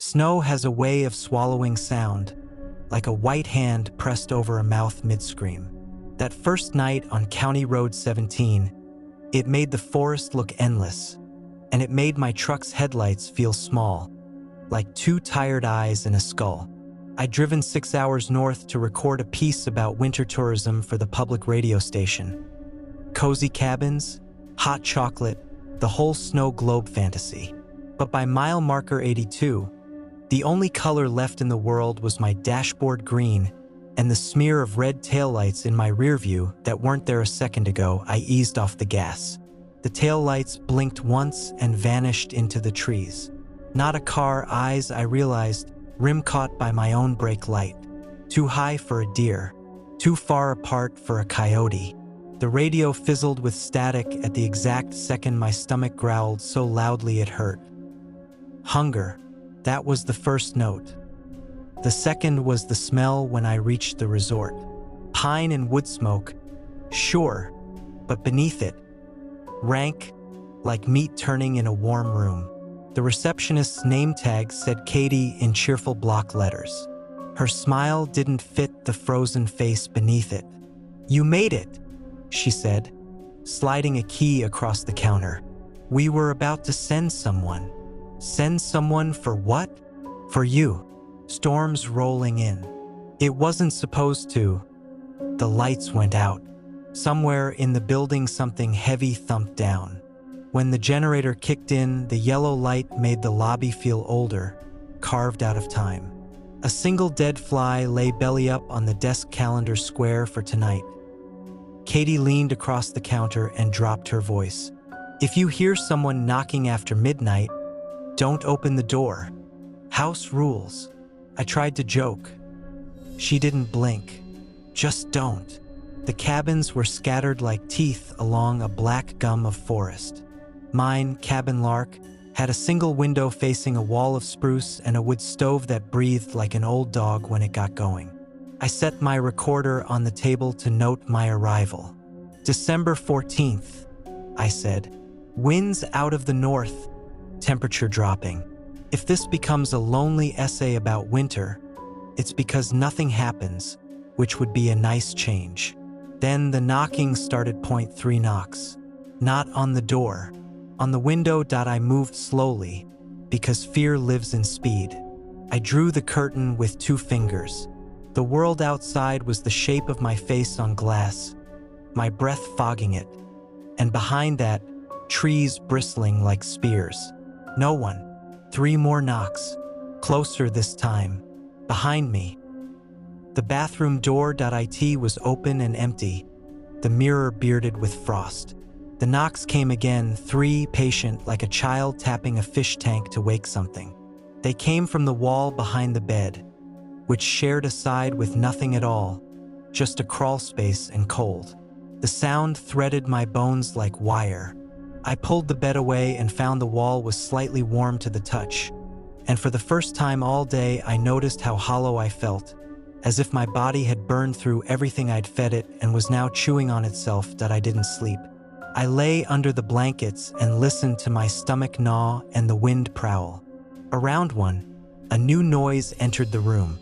Snow has a way of swallowing sound, like a white hand pressed over a mouth mid-scream. That first night on County Road 17, it made the forest look endless, and it made my truck's headlights feel small, like two tired eyes in a skull. I'd driven 6 hours north to record a piece about winter tourism for the public radio station. Cozy cabins, hot chocolate, the whole snow globe fantasy. But by mile marker 82, the only color left in the world was my dashboard green and the smear of red taillights in my rearview that weren't there a second ago. I eased off the gas. The taillights blinked once and vanished into the trees. Not a car, eyes, I realized, rim caught by my own brake light. Too high for a deer, too far apart for a coyote. The radio fizzled with static at the exact second my stomach growled so loudly it hurt. Hunger, that was the first note. The second was the smell when I reached the resort. Pine and wood smoke, sure, but beneath it, rank, like meat turning in a warm room. The receptionist's name tag said Katie in cheerful block letters. Her smile didn't fit the frozen face beneath it. "You made it," she said, sliding a key across the counter. "We were about to send someone." "Send someone for what?" "For you." Storms rolling in. It wasn't supposed to. The lights went out. Somewhere in the building something heavy thumped down. When the generator kicked in, the yellow light made the lobby feel older, carved out of time. A single dead fly lay belly up on the desk calendar square for tonight. Katie leaned across the counter and dropped her voice. "If you hear someone knocking after midnight, don't open the door. House rules." I tried to joke. She didn't blink. "Just don't." The cabins were scattered like teeth along a black gum of forest. Mine, Cabin Lark, had a single window facing a wall of spruce and a wood stove that breathed like an old dog when it got going. I set my recorder on the table to note my arrival. "December 14th, I said. "Winds out of the north, temperature dropping." If this becomes a lonely essay about winter, it's because nothing happens, which would be a nice change. Then the knocking started. 3 knocks. Not on the door. On the window. I moved slowly, because fear lives in speed. I drew the curtain with 2 fingers. The world outside was the shape of my face on glass, my breath fogging it, and behind that, trees bristling like spears. No one. 3 more knocks. Closer this time. Behind me. The bathroom door. It was open and empty, the mirror bearded with frost. The knocks came again, 3, patient, like a child tapping a fish tank to wake something. They came from the wall behind the bed, which shared a side with nothing at all, just a crawl space and cold. The sound threaded my bones like wire. I pulled the bed away and found the wall was slightly warm to the touch. And for the first time all day, I noticed how hollow I felt, as if my body had burned through everything I'd fed it and was now chewing on itself. That I didn't sleep. I lay under the blankets and listened to my stomach gnaw and the wind prowl. Around one, a new noise entered the room.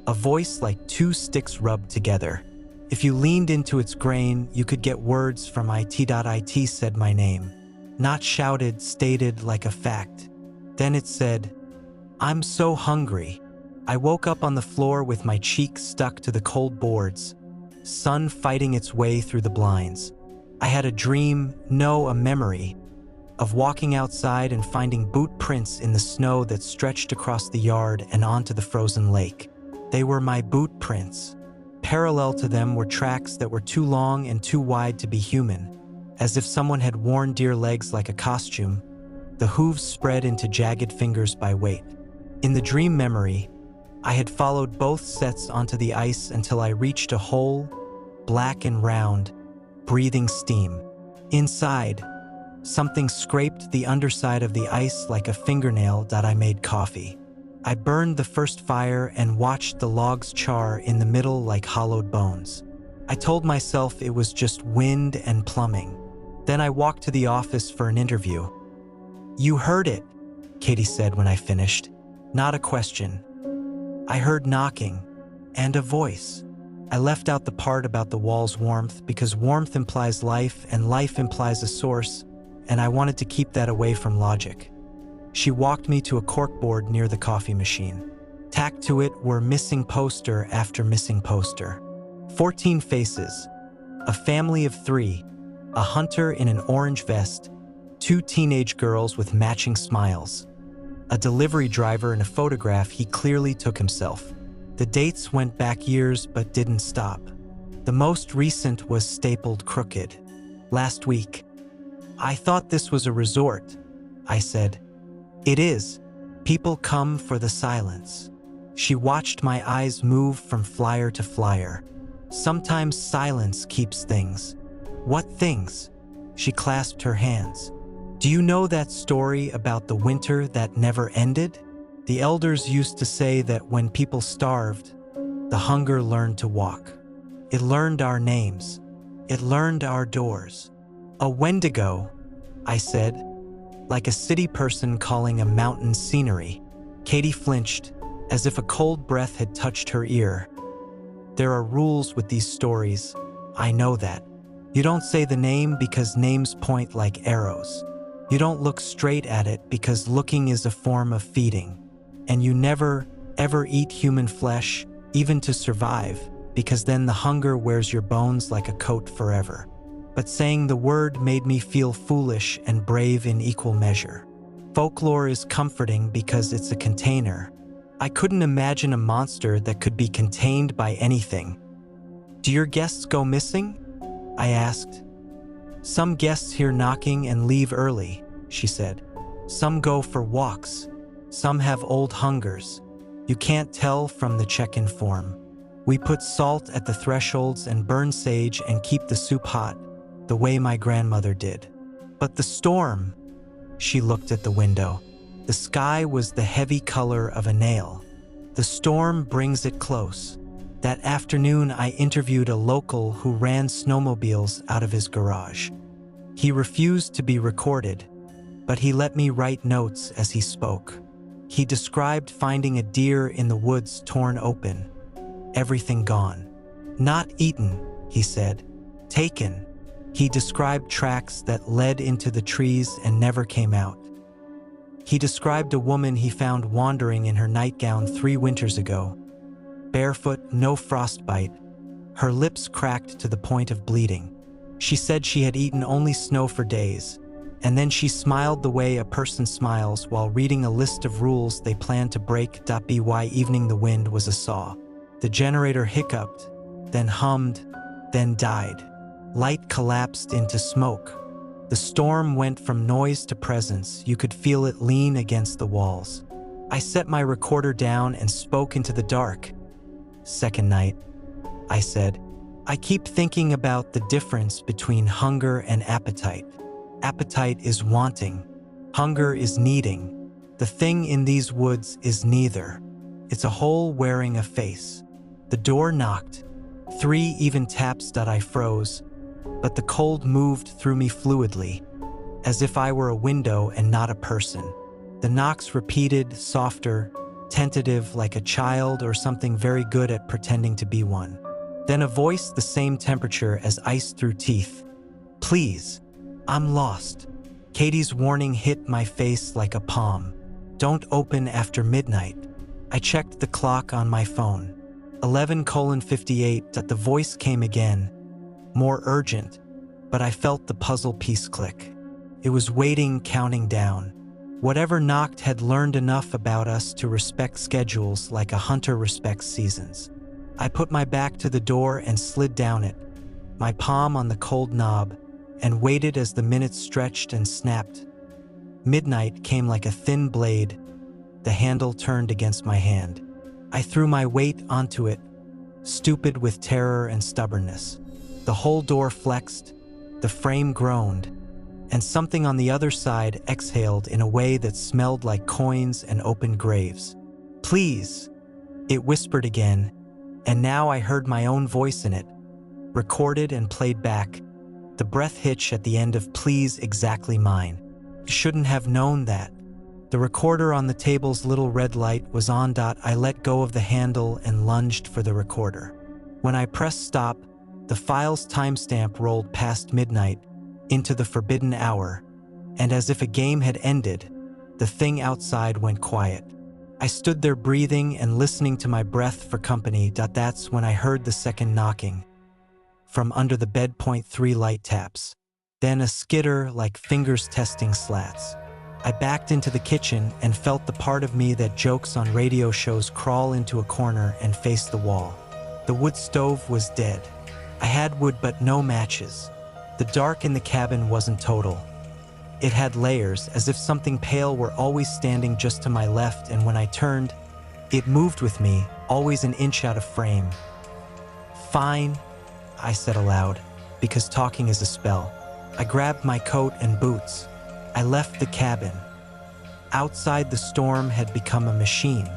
A voice like 2 sticks rubbed together. If you leaned into its grain, you could get words from it. It said my name. Not shouted, stated like a fact. Then it said, "I'm so hungry." I woke up on the floor with my cheeks stuck to the cold boards, sun fighting its way through the blinds. I had a dream, no, a memory, of walking outside and finding boot prints in the snow that stretched across the yard and onto the frozen lake. They were my boot prints. Parallel to them were tracks that were too long and too wide to be human, as if someone had worn deer legs like a costume, the hooves spread into jagged fingers by weight. In the dream memory, I had followed both sets onto the ice until I reached a hole, black and round, breathing steam. Inside, something scraped the underside of the ice like a fingernail. I made coffee. I burned the first fire and watched the logs char in the middle like hollowed bones. I told myself it was just wind and plumbing. Then I walked to the office for an interview. "You heard it," Katie said when I finished. Not a question. I heard knocking and a voice. I left out the part about the wall's warmth because warmth implies life and life implies a source, and I wanted to keep that away from logic. She walked me to a corkboard near the coffee machine. Tacked to it were missing poster after missing poster. 14 faces, a family of 3, a hunter in an orange vest, 2 teenage girls with matching smiles, a delivery driver in a photograph he clearly took himself. The dates went back years but didn't stop. The most recent was stapled crooked. Last week. I thought this was a resort, I said. It is. People come for the silence. She watched my eyes move from flyer to flyer. Sometimes silence keeps things. What things? She clasped her hands. Do you know that story about the winter that never ended? The elders used to say that when people starved, the hunger learned to walk. It learned our names. It learned our doors. A Wendigo, I said, like a city person calling a mountain scenery. Katie flinched, as if a cold breath had touched her ear. There are rules with these stories, I know that. You don't say the name because names point like arrows. You don't look straight at it because looking is a form of feeding. And you never, ever eat human flesh, even to survive, because then the hunger wears your bones like a coat forever. But saying the word made me feel foolish and brave in equal measure. Folklore is comforting because it's a container. I couldn't imagine a monster that could be contained by anything. Do your guests go missing? I asked. Some guests hear knocking and leave early, she said. Some go for walks. Some have old hungers. You can't tell from the check-in form. We put salt at the thresholds and burn sage and keep the soup hot, the way my grandmother did. But the storm, she looked at the window. The sky was the heavy color of a nail. The storm brings it close. That afternoon, I interviewed a local who ran snowmobiles out of his garage. He refused to be recorded, but he let me write notes as he spoke. He described finding a deer in the woods torn open. Everything gone. Not eaten, he said. Taken. He described tracks that led into the trees and never came out. He described a woman he found wandering in her nightgown 3 winters ago. Barefoot, no frostbite. Her lips cracked to the point of bleeding. She said she had eaten only snow for days, and then she smiled the way a person smiles while reading a list of rules they planned to break. By evening the wind was a saw. The generator hiccuped, then hummed, then died. Light collapsed into smoke. The storm went from noise to presence. You could feel it lean against the walls. I set my recorder down and spoke into the dark. Second night, I said, I keep thinking about the difference between hunger and appetite. Appetite is wanting. Hunger is needing. The thing in these woods is neither. It's a hole wearing a face. The door knocked. 3 even taps. I froze, but the cold moved through me fluidly, as if I were a window and not a person. The knocks repeated, softer, tentative, like a child or something very good at pretending to be one. Then a voice the same temperature as ice through teeth. Please, I'm lost. Katie's warning hit my face like a palm. Don't open after midnight. I checked the clock on my phone. 11:58. The voice came again, more urgent, but I felt the puzzle piece click. It was waiting, counting down. Whatever knocked had learned enough about us to respect schedules like a hunter respects seasons. I put my back to the door and slid down it, my palm on the cold knob, and waited as the minutes stretched and snapped. Midnight came like a thin blade. The handle turned against my hand. I threw my weight onto it, stupid with terror and stubbornness. The whole door flexed, the frame groaned, and something on the other side exhaled in a way that smelled like coins and open graves. Please, it whispered again, and now I heard my own voice in it, recorded and played back, the breath hitch at the end of please exactly mine. You shouldn't have known that. The recorder on the table's little red light was on. I let go of the handle and lunged for the recorder. When I pressed stop, the file's timestamp rolled past midnight into the forbidden hour, and as if a game had ended, the thing outside went quiet. I stood there breathing and listening to my breath for company. That's when I heard the second knocking from under the bed. 3 light taps, then a skitter like fingers testing slats. I backed into the kitchen and felt the part of me that jokes on radio shows crawl into a corner and face the wall. The wood stove was dead. I had wood but no matches. The dark in the cabin wasn't total. It had layers, as if something pale were always standing just to my left, and when I turned, it moved with me, always an inch out of frame. "Fine," I said aloud, because talking is a spell. I grabbed my coat and boots. I left the cabin. Outside, the storm had become a machine.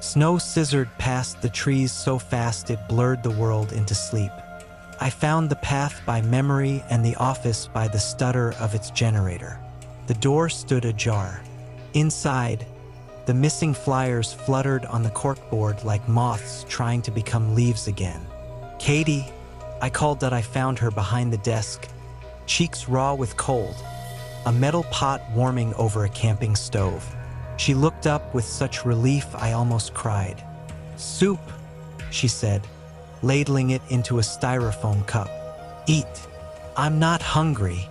Snow scissored past the trees so fast it blurred the world into sleep. I found the path by memory and the office by the stutter of its generator. The door stood ajar. Inside, the missing flyers fluttered on the corkboard like moths trying to become leaves again. "Katie," I called. I found her behind the desk, cheeks raw with cold, a metal pot warming over a camping stove. She looked up with such relief I almost cried. "Soup," she said, ladling it into a styrofoam cup. "Eat." "I'm not hungry."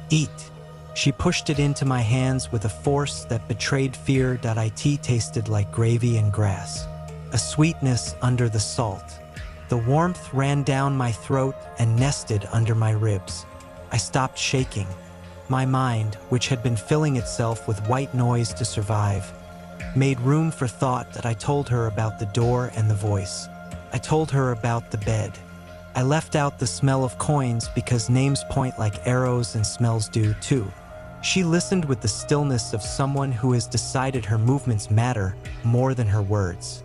"Eat." She pushed it into my hands with a force that betrayed fear. It tasted like gravy and grass, a sweetness under the salt. The warmth ran down my throat and nested under my ribs. I stopped shaking. My mind, which had been filling itself with white noise to survive, made room for thought. I told her about the door and the voice. I told her about the bed. I left out the smell of coins because names point like arrows and smells do too. She listened with the stillness of someone who has decided her movements matter more than her words.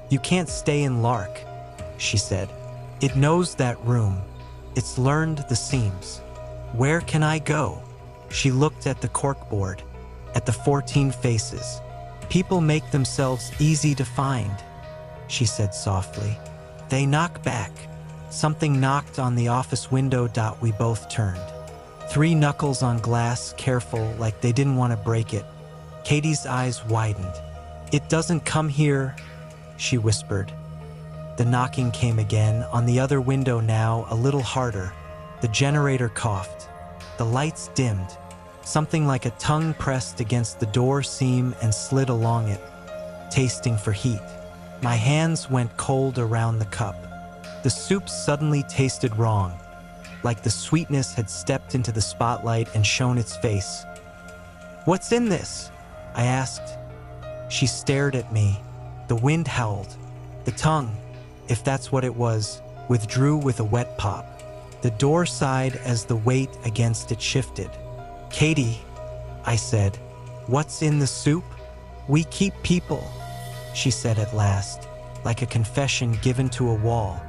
"You can't stay in Lark," she said. "It knows that room. It's learned the seams. Where can I go?" She looked at the corkboard, at the 14 faces. "People make themselves easy to find," she said softly. "They knock back." Something knocked on the office window. We both turned. 3 knuckles on glass, careful, like they didn't want to break it. Katie's eyes widened. "It doesn't come here," she whispered. The knocking came again, on the other window now, a little harder. The generator coughed. The lights dimmed. Something like a tongue pressed against the door seam and slid along it, tasting for heat. My hands went cold around the cup. The soup suddenly tasted wrong, like the sweetness had stepped into the spotlight and shown its face. "What's in this?" I asked. She stared at me. The wind howled. The tongue, if that's what it was, withdrew with a wet pop. The door sighed as the weight against it shifted. "Katie," I said, "what's in the soup?" "We keep people," she said at last, like a confession given to a wall,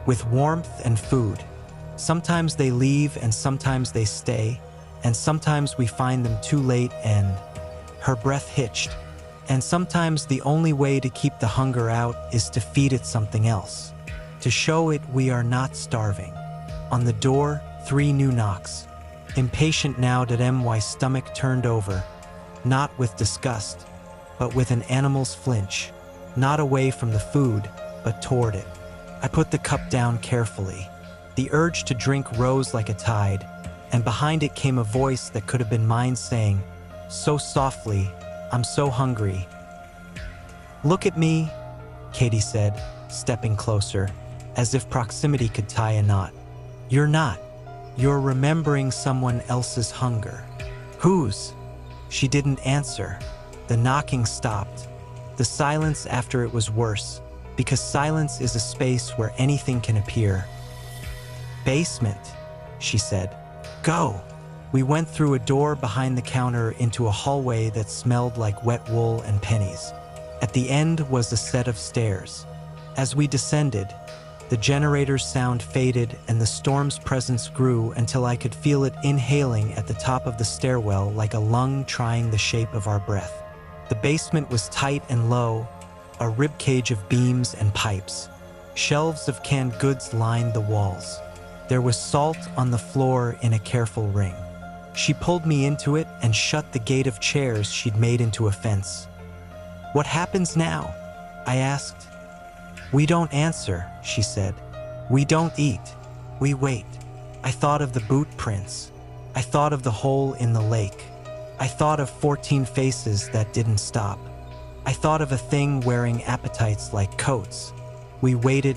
"with warmth and food. Sometimes they leave and sometimes they stay, and sometimes we find them too late and—" her breath hitched. "And sometimes the only way to keep the hunger out is to feed it something else, to show it we are not starving." On the door, 3 new knocks. Impatient now, my stomach turned over, not with disgust, but with an animal's flinch, not away from the food, but toward it. I put the cup down carefully. The urge to drink rose like a tide, and behind it came a voice that could have been mine saying, so softly, "I'm so hungry." "Look at me," Katie said, stepping closer, as if proximity could tie a knot. "You're not. You're remembering someone else's hunger." "Whose?" She didn't answer. The knocking stopped. The silence after it was worse, because silence is a space where anything can appear. "Basement," she said. "Go." We went through a door behind the counter into a hallway that smelled like wet wool and pennies. At the end was a set of stairs. As we descended, the generator's sound faded and the storm's presence grew until I could feel it inhaling at the top of the stairwell like a lung trying the shape of our breath. The basement was tight and low, a ribcage of beams and pipes. Shelves of canned goods lined the walls. There was salt on the floor in a careful ring. She pulled me into it and shut the gate of chairs she'd made into a fence. "What happens now?" I asked. "We don't answer," she said. "We don't eat. We wait." I thought of the boot prints. I thought of the hole in the lake. I thought of 14 faces that didn't stop. I thought of a thing wearing appetites like coats. We waited.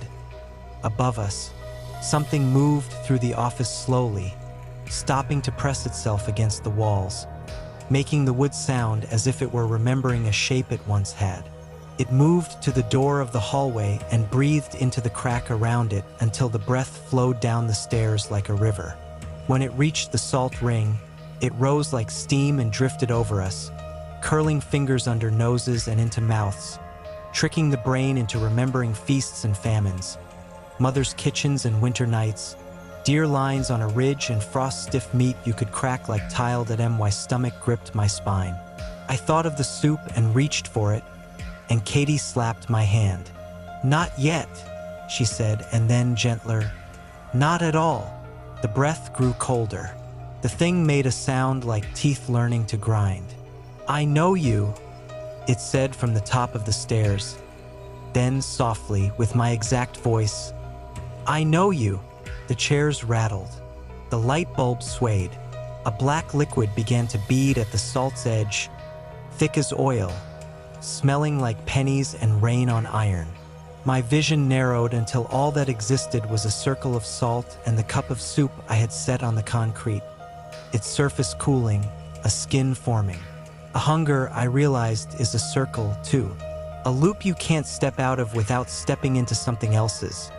Above us, something moved through the office slowly, stopping to press itself against the walls, making the wood sound as if it were remembering a shape it once had. It moved to the door of the hallway and breathed into the crack around it until the breath flowed down the stairs like a river. When it reached the salt ring, it rose like steam and drifted over us, curling fingers under noses and into mouths, tricking the brain into remembering feasts and famines, mother's kitchens and winter nights, deer lines on a ridge and frost-stiff meat you could crack like tile that my stomach gripped my spine. I thought of the soup and reached for it, and Katie slapped my hand. "Not yet," she said, and then gentler, "Not at all." The breath grew colder. The thing made a sound like teeth learning to grind. "I know you," it said from the top of the stairs. Then softly, with my exact voice, "I know you." The chairs rattled. The light bulb swayed. A black liquid began to bead at the salt's edge, thick as oil, smelling like pennies and rain on iron. My vision narrowed until all that existed was a circle of salt and the cup of soup I had set on the concrete, its surface cooling, a skin forming. A hunger, I realized, is a circle, too. A loop you can't step out of without stepping into something else's.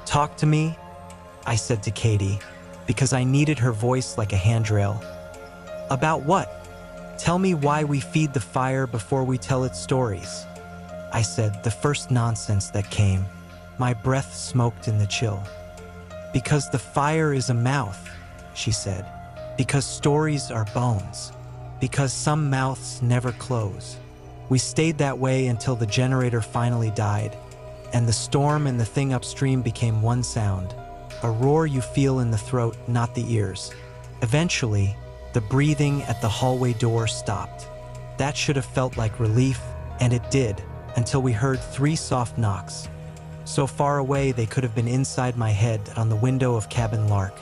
"Talk to me," I said to Katie, because I needed her voice like a handrail. "About what? Tell me why we feed the fire before we tell its stories," I said, the first nonsense that came. My breath smoked in the chill. "Because the fire is a mouth," she said. "Because stories are bones. Because some mouths never close." We stayed that way until the generator finally died, and the storm and the thing upstream became one sound, a roar you feel in the throat, not the ears. Eventually, the breathing at the hallway door stopped. That should have felt like relief, and it did, until we heard 3 soft knocks. So far away they could have been inside my head on the window of Cabin Lark.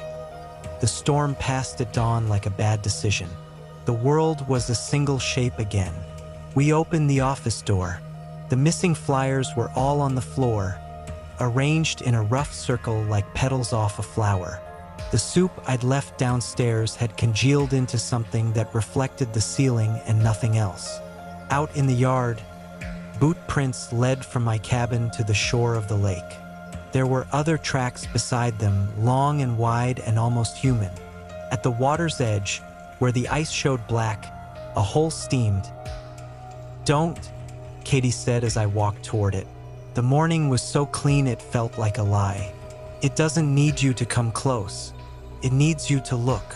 The storm passed at dawn like a bad decision. The world was a single shape again. We opened the office door. The missing flyers were all on the floor, arranged in a rough circle like petals off a flower. The soup I'd left downstairs had congealed into something that reflected the ceiling and nothing else. Out in the yard, boot prints led from my cabin to the shore of the lake. There were other tracks beside them, long and wide and almost human. At the water's edge, where the ice showed black, a hole steamed. "Don't," Katie said as I walked toward it. The morning was so clean it felt like a lie. "It doesn't need you to come close. It needs you to look."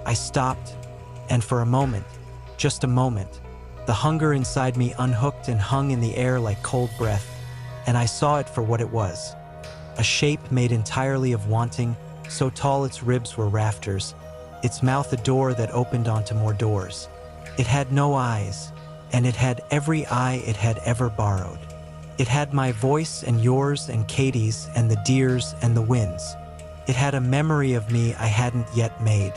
I stopped, and for a moment, just a moment, the hunger inside me unhooked and hung in the air like cold breath, and I saw it for what it was. A shape made entirely of wanting, so tall its ribs were rafters, its mouth a door that opened onto more doors. It had no eyes, and it had every eye it had ever borrowed. It had my voice and yours and Katie's and the deer's and the wind's. It had a memory of me I hadn't yet made.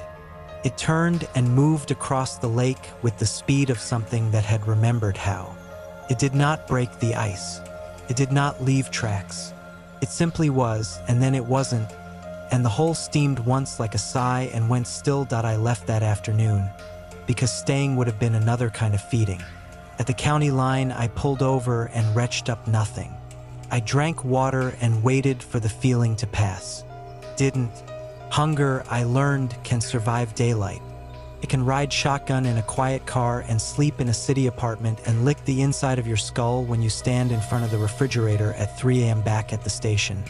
It turned and moved across the lake with the speed of something that had remembered how. It did not break the ice. It did not leave tracks. It simply was, and then it wasn't, and the hole steamed once like a sigh and went still. I left that afternoon, because staying would have been another kind of feeding. At the county line, I pulled over and retched up nothing. I drank water and waited for the feeling to pass. Didn't. Hunger, I learned, can survive daylight. It can ride shotgun in a quiet car and sleep in a city apartment and lick the inside of your skull when you stand in front of the refrigerator at 3 a.m. back at the station.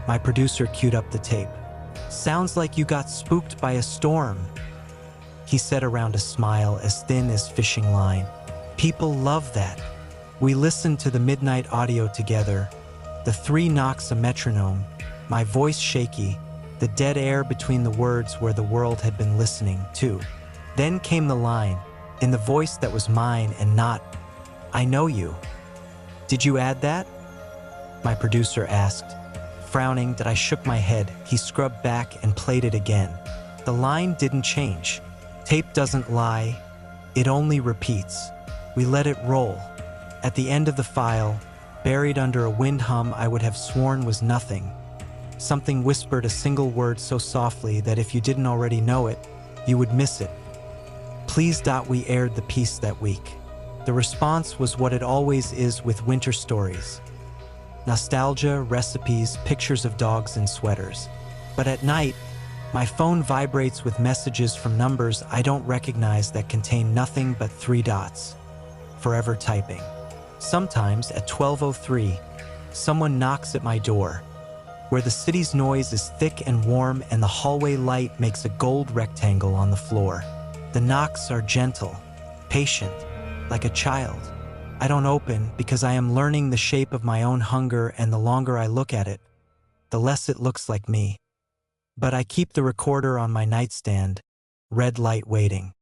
My producer queued up the tape. "Sounds like you got spooked by a storm," he said around a smile as thin as fishing line. People love that. We listened to the midnight audio together, the 3 knocks a metronome, my voice shaky, the dead air between the words where the world had been listening too. Then came the line, in the voice that was mine and not, "I know you." "Did you add that?" my producer asked. Frowning that I shook my head, he scrubbed back and played it again. The line didn't change. Tape doesn't lie, it only repeats. We let it roll. At the end of the file, buried under a wind hum I would have sworn was nothing, something whispered a single word so softly that if you didn't already know it, you would miss it. "Please." We aired the piece that week. The response was what it always is with winter stories. Nostalgia, recipes, pictures of dogs in sweaters. But at night, my phone vibrates with messages from numbers I don't recognize that contain nothing but 3 dots. Forever typing. Sometimes at 12:03, someone knocks at my door, where the city's noise is thick and warm and the hallway light makes a gold rectangle on the floor. The knocks are gentle, patient, like a child. I don't open because I am learning the shape of my own hunger, and the longer I look at it, the less it looks like me. But I keep the recorder on my nightstand, red light waiting.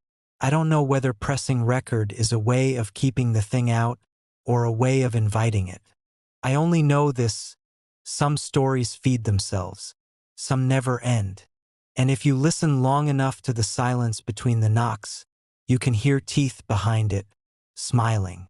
I don't know whether pressing record is a way of keeping the thing out or a way of inviting it. I only know this: some stories feed themselves, some never end. And if you listen long enough to the silence between the knocks, you can hear teeth behind it, smiling.